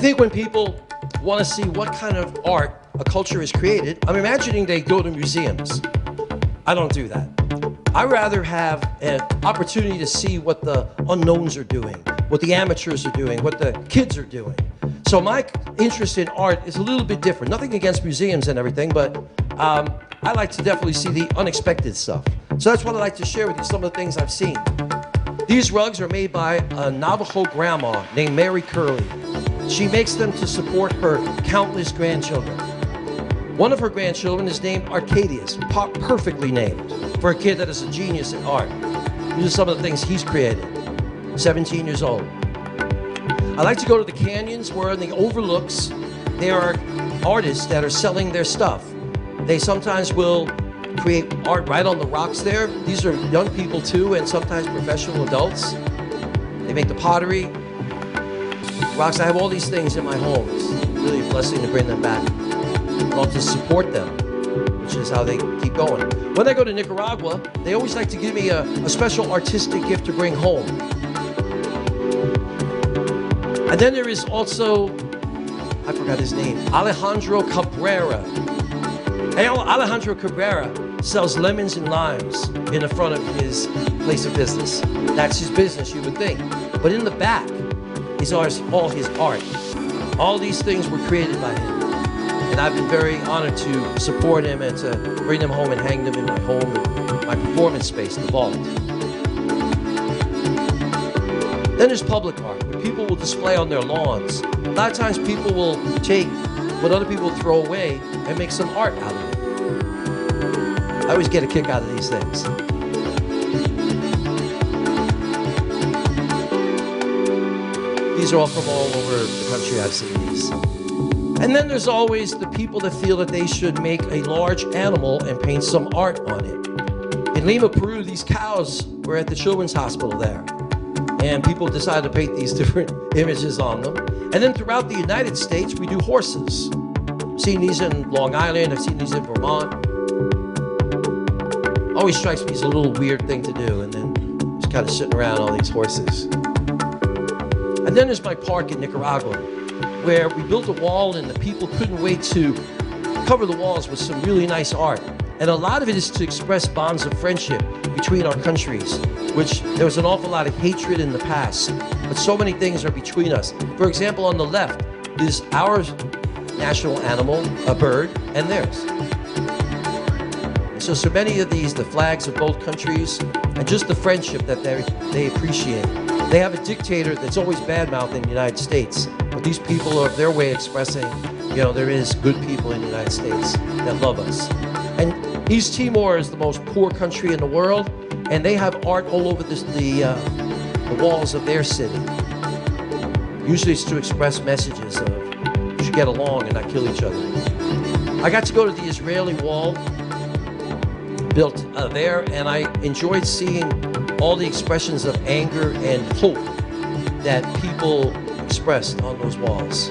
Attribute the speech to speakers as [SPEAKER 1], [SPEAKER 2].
[SPEAKER 1] think when people want to see what kind of art a culture has created, I'm imagining they go to museums. I don't do that. I rather have an opportunity to see what the unknowns are doing, what the amateurs are doing, what the kids are doing. So my interest in art is a little bit different. Nothing against museums and everything, but I like to definitely see the unexpected stuff. So that's what I'd like to share with you, some of the things I've seen. These rugs are made by a Navajo grandma named Mary Curley. She makes them to support her countless grandchildren. One of her grandchildren is named Arcadius, perfectly named, for a kid that is a genius in art. These are some of the things he's created, 17 years old. I like to go to the canyons where in the overlooks, there are artists that are selling their stuff. They sometimes will create art right on the rocks there. These are young people too, and sometimes professional adults. They make the pottery, rocks. I have all these things in my home. It's really a blessing to bring them back. I love to support them, which is how they keep going. When I go to Nicaragua, they always like to give me a special artistic gift to bring home. And then there is also, I forgot his name, Alejandro Cabrera. Alejandro Cabrera sells lemons and limes in the front of his place of business. That's his business, you would think. But in the back is all his art. All these things were created by him. And I've been very honored to support him and to bring them home and hang them in my home, and my performance space, the vault. Then there's public art, where people will display on their lawns. A lot of times people will take what other people throw away and make some art out of it. I always get a kick out of these things. These are all from all over the country. I've seen these. And then there's always the people that feel that they should make a large animal and paint some art on it. In Lima, Peru, these cows were at the Children's Hospital there. And people decided to paint these different images on them. And then throughout the United States, we do horses. I've seen these in Long Island, I've seen these in Vermont. Always strikes me as a little weird thing to do, and then just kind of sitting around all these horses. And then there's my park in Nicaragua, where we built a wall and the people couldn't wait to cover the walls with some really nice art. And a lot of it is to express bonds of friendship between our countries, which there was an awful lot of hatred in the past, but so many things are between us. For example, on the left is our national animal, a bird, and theirs. And so many of these, the flags of both countries, and just the friendship that they appreciate. They have a dictator that's always bad-mouthed in the United States, but these people are their way of expressing, there is good people in the United States that love us. And East Timor is the most poor country in the world, and they have art all over the walls of their city. Usually it's to express messages of you should get along and not kill each other. I got to go to the Israeli wall built there, and I enjoyed seeing all the expressions of anger and hope that people expressed on those walls.